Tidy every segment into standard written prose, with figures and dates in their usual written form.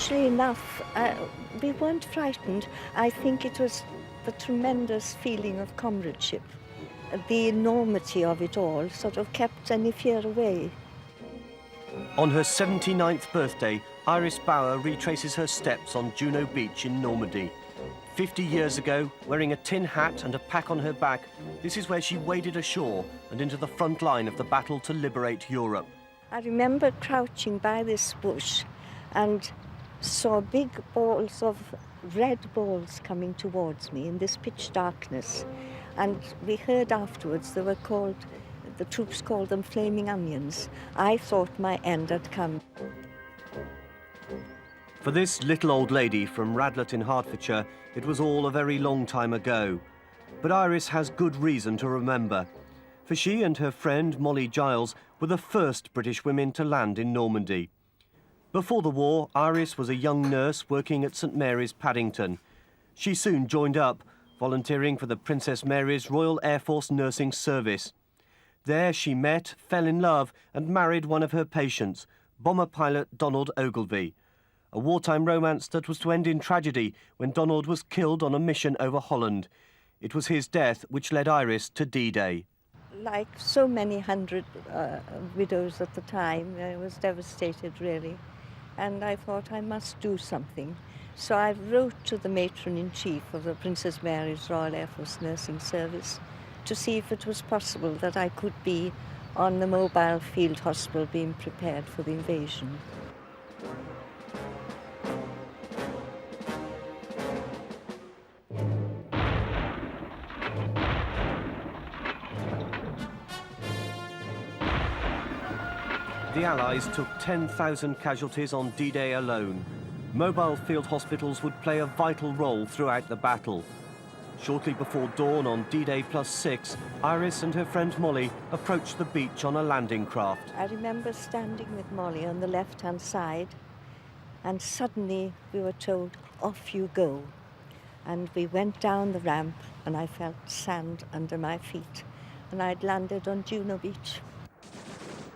Strangely enough, we weren't frightened. I think it was the tremendous feeling of comradeship. The enormity of it all sort of kept any fear away. On her 79th birthday, Iris Bauer retraces her steps on Juno Beach in Normandy. 50 years ago, wearing a tin hat and a pack on her back, this is where she waded ashore and into the front line of the battle to liberate Europe. I remember crouching by this bush and saw big balls of red balls coming towards me in this pitch darkness. And we heard afterwards the troops called them flaming onions. I thought my end had come. For this little old lady from Radlett in Hertfordshire, it was all a very long time ago. But Iris has good reason to remember, for she and her friend Molly Giles were the first British women to land in Normandy. Before the war, Iris was a young nurse working at St Mary's, Paddington. She soon joined up, volunteering for the Princess Mary's Royal Air Force Nursing Service. There she met, fell in love and married one of her patients, bomber pilot Donald Ogilvy. A wartime romance that was to end in tragedy when Donald was killed on a mission over Holland. It was his death which led Iris to D-Day. Like so many hundred widows at the time, I was devastated really. And I thought I must do something. So I wrote to the matron-in-chief of the Princess Mary's Royal Air Force Nursing Service to see if it was possible that I could be on the mobile field hospital being prepared for the invasion. The Allies took 10,000 casualties on D-Day alone. Mobile field hospitals would play a vital role throughout the battle. Shortly before dawn on D-Day +6, Iris and her friend Molly approached the beach on a landing craft. I remember standing with Molly on the left-hand side, and suddenly we were told, "Off you go." And we went down the ramp, and I felt sand under my feet, and I'd landed on Juno Beach.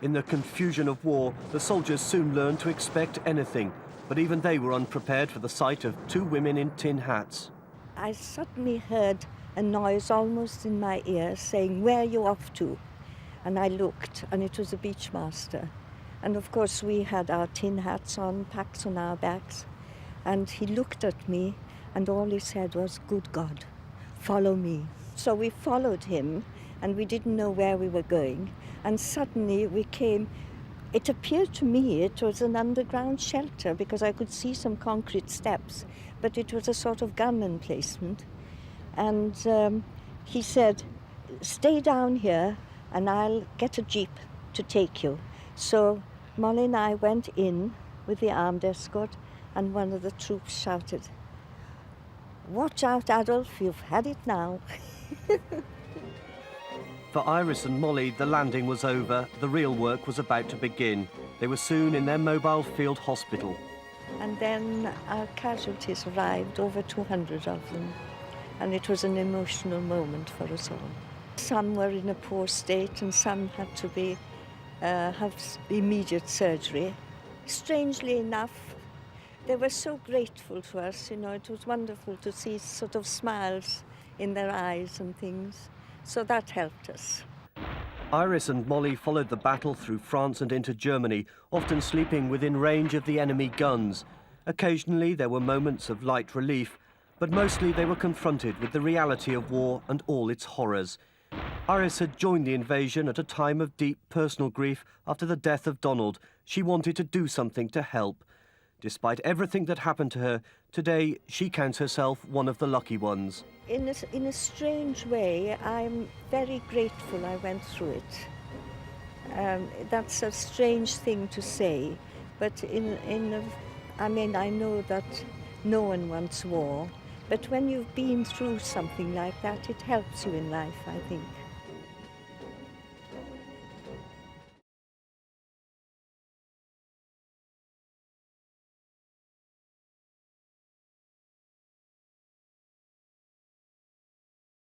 In the confusion of war, the soldiers soon learned to expect anything, but even they were unprepared for the sight of two women in tin hats. I suddenly heard a noise almost in my ear saying, "Where are you off to?" And I looked, and it was a beachmaster. And of course we had our tin hats on, packs on our backs. And he looked at me, and all he said was, "Good God, follow me." So we followed him, and we didn't know where we were going. And suddenly we came, it appeared to me it was an underground shelter because I could see some concrete steps, but it was a sort of gun emplacement. And he said, "Stay down here and I'll get a jeep to take you." So Molly and I went in with the armed escort, and one of the troops shouted, "Watch out, Adolf, you've had it now." For Iris and Molly, the landing was over. The real work was about to begin. They were soon in their mobile field hospital. And then our casualties arrived, over 200 of them. And it was an emotional moment for us all. Some were in a poor state and some had to have immediate surgery. Strangely enough, they were so grateful to us. You know, it was wonderful to see sort of smiles in their eyes and things. So that helped us. Iris and Molly followed the battle through France and into Germany, often sleeping within range of the enemy guns. Occasionally there were moments of light relief, but mostly they were confronted with the reality of war and all its horrors. Iris had joined the invasion at a time of deep personal grief after the death of Donald. She wanted to do something to help. Despite everything that happened to her, today she counts herself one of the lucky ones. In a strange way, I'm very grateful I went through it. That's a strange thing to say, but I know that no one wants war, but when you've been through something like that, it helps you in life, I think.